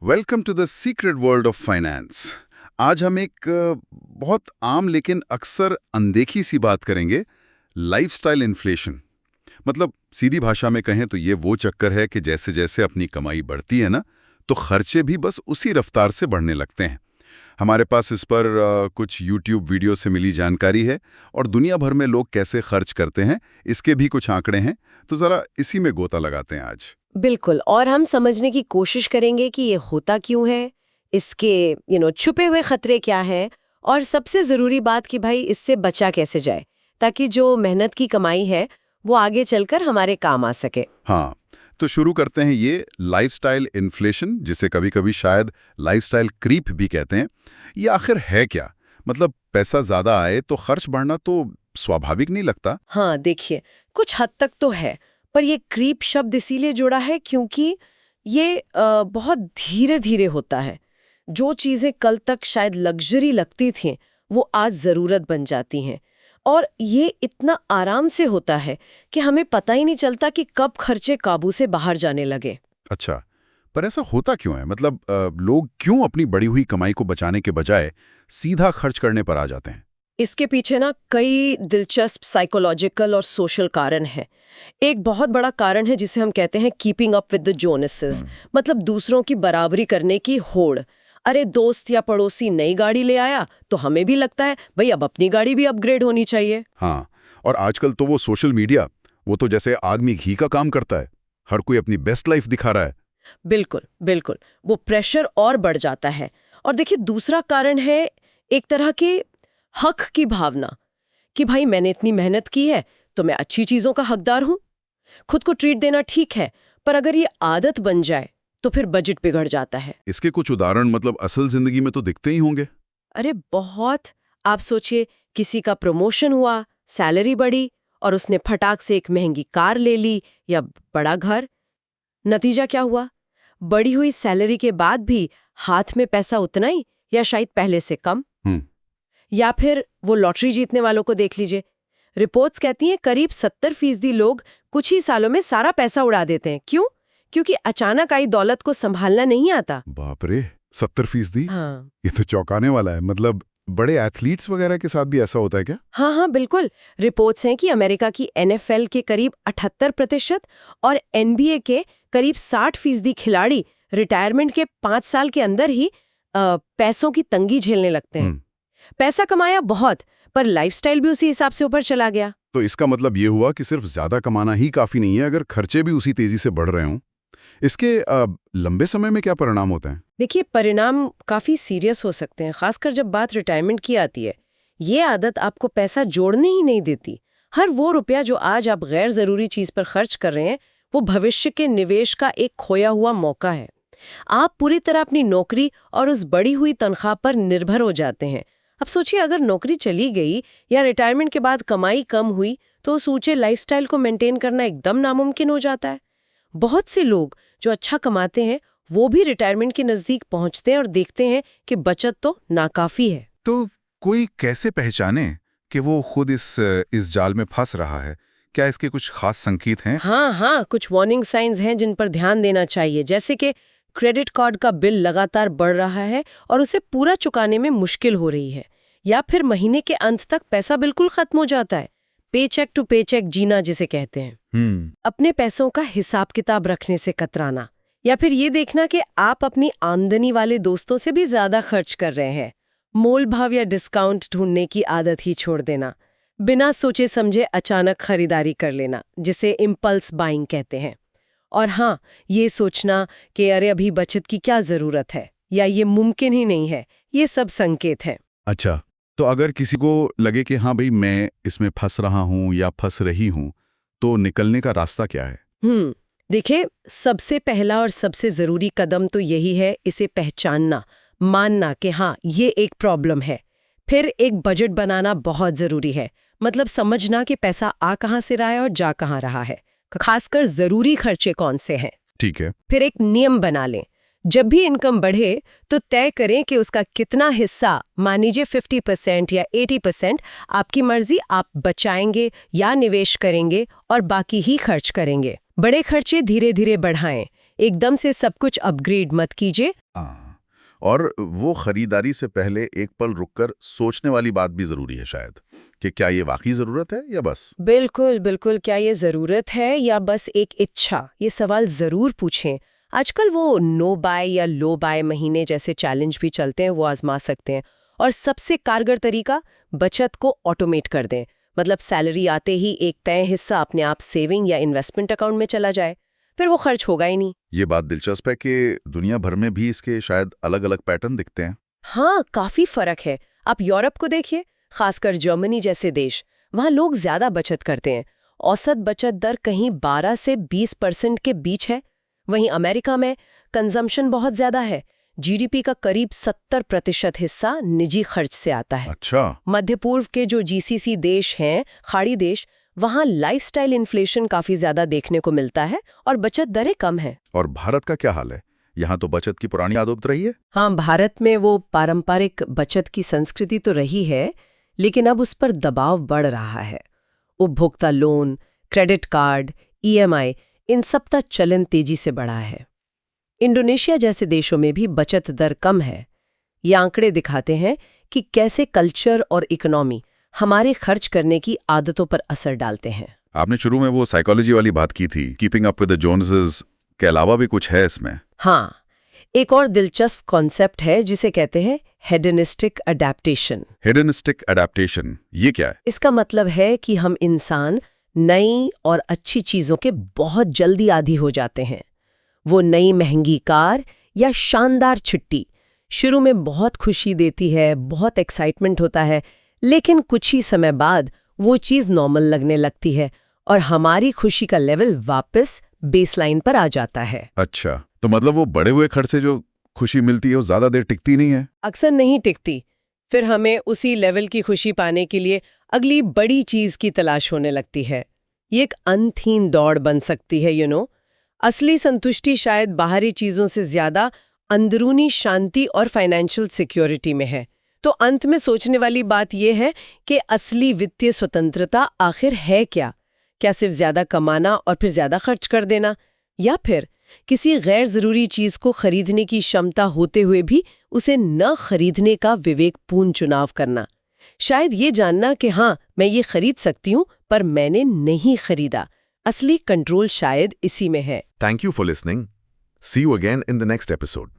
Welcome to the secret world of finance. आज हम एक बहुत आम लेकिन अक्सर अनदेखी सी बात करेंगे, लाइफस्टाइल इन्फ्लेशन। मतलब सीधी भाषा में कहें तो ये वो चक्कर है कि जैसे जैसे अपनी कमाई बढ़ती है ना, तो खर्चे भी बस उसी रफ्तार से बढ़ने लगते हैं। हमारे पास इस पर कुछ YouTube वीडियो से मिली जानकारी है और दुनिया भर में लोग कैसे खर्च करते हैं इसके भी कुछ आंकड़े हैं, तो ज़रा इसी में गोता लगाते हैं आज। बिल्कुल। और हम समझने की कोशिश करेंगे कि ये होता क्यों है, इसके छुपे हुए खतरे क्या हैं, और सबसे ज़रूरी बात कि भाई इससे बचा कैसे जाए, ताकि जो मेहनत की कमाई है वो आगे चलकर हमारे काम आ सके। हाँ, तो शुरू करते हैं ये लाइफस्टाइल इन्फ्लेशन, जिसे कभी-कभी शायद लाइफस्टाइल क्रीप भी कहते हैं। ये आखिर है क्या? मतलब पैसा ज़्यादा आए तो खर्च बढ़ना तो स्वाभाविक नहीं लगता? हाँ, देखिए, कुछ हद तक तो है, पर ये क्रीप शब्द इसीलिए जुड़ा है क्योंकि ये बहुत धीरे धीरे होता है। जो चीज़ें कल तक शायद लग्जरी लगती थीं, वो आज ज़रूरत बन जाती हैं। और ये इतना आराम से होता है कि हमें पता ही नहीं चलता कि कब खर्चे काबू से बाहर जाने लगे। अच्छा, पर ऐसा होता क्यों है? मतलब लोग क्यों अपनी बढ़ी हुई कमाई को बचाने के बजाय सीधा खर्च करने पर आ जाते हैं? इसके पीछे ना कई दिलचस्प साइकोलॉजिकल और सोशल कारण हैं। एक बहुत बड़ा कारण है जिसे हम कहते हैं कीपिंग अप विद द जोनसेस, मतलब दूसरों की बराबरी करने की होड़। अरे दोस्त या पड़ोसी नई गाड़ी ले आया तो हमें भी लगता है भाई अब अपनी गाड़ी भी अपग्रेड होनी चाहिए। हाँ, और आजकल तो वो सोशल मीडिया, वो तो जैसे आग में घी का काम करता है। हर कोई अपनी बेस्ट लाइफ दिखा रहा है। बिल्कुल बिल्कुल, वो प्रेशर और बढ़ जाता है। और देखिए, दूसरा कारण है एक तरह के हक की भावना कि भाई मैंने इतनी मेहनत की है तो मैं अच्छी चीजों का हकदार हूं। खुद को ट्रीट देना ठीक है, पर अगर ये आदत बन जाए तो फिर बजट बिगड़ जाता है। इसके कुछ उदाहरण मतलब असल जिंदगी में तो दिखते ही होंगे। अरे बहुत। आप सोचिए, किसी का प्रमोशन हुआ, सैलरी बढ़ी और उसने फटाक से एक महंगी कार ले ली या बड़ा घर। नतीजा क्या हुआ? बढ़ी हुई सैलरी के बाद भी हाथ में पैसा उतना ही या शायद पहले से कम। या फिर वो लॉटरी जीतने वालों को देख लीजिए। रिपोर्ट्स कहती हैं करीब 70% लोग कुछ ही सालों में सारा पैसा उड़ा देते हैं। क्यों? क्योंकि अचानक आई दौलत को संभालना नहीं आता। बाप रे, 70%? हाँ, ये तो चौंकाने वाला है। मतलब बड़े एथलीट्स वगैरह के साथ भी ऐसा होता है क्या? हाँ हाँ बिल्कुल। रिपोर्ट्स हैं कि अमेरिका की NFL के करीब 78% और NBA के करीब 60% खिलाड़ी रिटायरमेंट के 5 साल के अंदर ही पैसों की तंगी झेलने लगते हैं। पैसा कमाया बहुत, पर लाइफस्टाइल भी उसी हिसाब से ऊपर चला गया। तो इसका मतलब ये हुआ कि सिर्फ ज्यादा कमाना ही काफी नहीं है, अगर खर्चे भी उसी तेजी से बढ़ रहे हों। इसके लंबे समय में क्या परिणाम होते हैं? देखिए, परिणाम काफी सीरियस हो सकते हैं, खासकर जब बात रिटायरमेंट की आती है। ये आदत आपको पैसा जोड़ने ही नहीं देती। हर वो रुपया जो आज आप गैर जरूरी चीज पर खर्च कर रहे हैं, वो भविष्य के निवेश का एक खोया हुआ मौका है। आप पूरी तरह अपनी नौकरी और उस बढ़ी हुई तनख्वाह पर निर्भर हो जाते हैं। अब सोचिए, अगर नौकरी चली गई या रिटायरमेंट के बाद कमाई कम हुई तो उस ऊंचे लाइफस्टाइल को मेंटेन करना एकदम नामुमकिन हो जाता है। बहुत से लोग जो अच्छा कमाते हैं वो भी रिटायरमेंट के नजदीक पहुंचते हैं और देखते हैं कि बचत तो नाकाफी है। तो कोई कैसे पहचाने कि वो खुद इस जाल में फंस रहा है? क्या इसके कुछ खास संकेत हैं? हाँ, कुछ वार्निंग साइंस हैं जिन पर ध्यान देना चाहिए, जैसे कि क्रेडिट कार्ड का बिल लगातार बढ़ रहा है और उसे पूरा चुकाने में मुश्किल हो रही है, या फिर महीने के अंत तक पैसा बिल्कुल खत्म हो जाता है। पेचेक टू पेचेक जीना जिसे कहते हैं। अपने पैसों का हिसाब किताब रखने से कतराना, या फिर ये देखना कि आप अपनी आमदनी वाले दोस्तों से भी ज्यादा खर्च कर रहे हैं। मोल भाव या डिस्काउंट ढूंढने की आदत ही छोड़ देना। बिना सोचे समझे अचानक खरीदारी कर लेना, जिसे इम्पल्स बाइंग कहते हैं। और हाँ, ये सोचना कि अरे अभी बचत की क्या जरूरत है या ये मुमकिन ही नहीं है, ये सब संकेत हैं। अच्छा, तो अगर किसी को लगे कि हाँ भाई मैं इसमें फंस रहा हूँ या फंस रही हूँ, तो निकलने का रास्ता क्या है? देखिए, सबसे पहला और सबसे जरूरी कदम तो यही है, इसे पहचानना, मानना कि हाँ ये एक प्रॉब्लम है। फिर एक बजट बनाना बहुत जरूरी है, मतलब समझना कि पैसा आ कहाँ से रहा है और जा कहाँ रहा है, खासकर जरूरी खर्चे कौन से हैं। ठीक है। फिर एक नियम बना लें, जब भी इनकम बढ़े तो तय करें कि उसका कितना हिस्सा, मान लीजिए 50% या 80%, आपकी मर्जी, आप बचाएंगे या निवेश करेंगे और बाकी ही खर्च करेंगे। बड़े खर्चे धीरे धीरे बढ़ाएं, एकदम से सब अपग्रेड अपग्रेड मत कीजिए। और वो खरीदारी से पहले एक पल रुककर सोचने वाली बात भी जरूरी है शायद, कि क्या ये वाकई जरूरत है या बस। बिल्कुल बिल्कुल, क्या ये जरूरत है या बस एक इच्छा, ये सवाल जरूर पूछें। आजकल वो नो बाय या लो बाय महीने जैसे चैलेंज भी चलते हैं, वो आजमा सकते हैं। और सबसे कारगर तरीका, बचत को ऑटोमेट कर दें। मतलब सैलरी आते ही एक तय हिस्सा अपने आप सेविंग या इन्वेस्टमेंट अकाउंट में चला जाए, फिर वो खर्च होगा ही नहीं। ये बात दिलचस्प है कि दुनिया भर में भी इसके शायद अलग अलग पैटर्न दिखते हैं। हाँ, काफी फर्क है। आप यूरोप को देखिए, खासकर जर्मनी जैसे देश, वहाँ लोग ज्यादा बचत करते हैं। औसत बचत दर कहीं 12 से 20% के बीच है। वहीं अमेरिका में कंजम्पशन बहुत ज्यादा है। जीडीपी का करीब 70% हिस्सा निजी खर्च से आता है। अच्छा। मध्य पूर्व के जो जीसीसी देश हैं, खाड़ी देश, वहाँ लाइफस्टाइल इन्फ्लेशन काफी ज्यादा देखने को मिलता है और बचत दरें कम है। और भारत का क्या हाल है? यहाँ तो बचत की पुरानी आदत रही है। हाँ, भारत में वो पारंपरिक बचत की संस्कृति तो रही है, लेकिन अब उस पर दबाव बढ़ रहा है। उपभोक्ता लोन, क्रेडिट कार्ड, ईएमआई, इन सब का चलन तेजी से बढ़ा है। इंडोनेशिया जैसे देशों में भी बचत दर कम है। ये आंकड़े दिखाते हैं कि कैसे कल्चर और इकोनॉमी हमारे खर्च करने की आदतों पर असर डालते हैं। आपने शुरू में वो साइकोलॉजी वाली बात की थी, कीपिंग अप विद द जोन्सेस के अलावा भी कुछ है इसमें? हाँ, एक और दिलचस्प कॉन्सेप्ट है जिसे कहते हैं हेडनिस्टिक अडैप्टेशन। हेडनिस्टिक अडैप्टेशन, ये क्या है? इसका मतलब है कि हम इंसान नई और अच्छी चीजों के बहुत जल्दी आदी हो जाते हैं। वो नई महंगी कार या शानदार छुट्टी शुरू में बहुत खुशी देती है, बहुत एक्साइटमेंट होता है, लेकिन कुछ ही समय बाद वो चीज नॉर्मल लगने लगती है और हमारी खुशी का लेवल वापस बेसलाइन पर आ जाता है। अच्छा, तो मतलब वो बढ़े हुए खर्च से जो खुशी मिलती है वो ज्यादा देर टिकती नहीं है? अक्सर नहीं टिकती। फिर हमें उसी लेवल की खुशी पाने के लिए अगली बड़ी चीज की तलाश होने लगती है। ये एक अनथीन दौड़ बन सकती है, असली संतुष्टि शायद बाहरी चीजों से ज्यादा अंदरूनी शांति और फाइनेंशियल सिक्योरिटी में है। तो अंत में सोचने वाली बात यह है कि असली वित्तीय स्वतंत्रता आखिर है क्या? क्या सिर्फ ज्यादा कमाना और फिर ज्यादा खर्च कर देना, या फिर किसी गैर जरूरी चीज को खरीदने की क्षमता होते हुए भी उसे न खरीदने का विवेकपूर्ण चुनाव करना? शायद ये जानना कि हाँ, मैं ये खरीद सकती हूँ पर मैंने नहीं खरीदा। असली कंट्रोल शायद इसी में है। Thank you for listening. See you again in the next episode.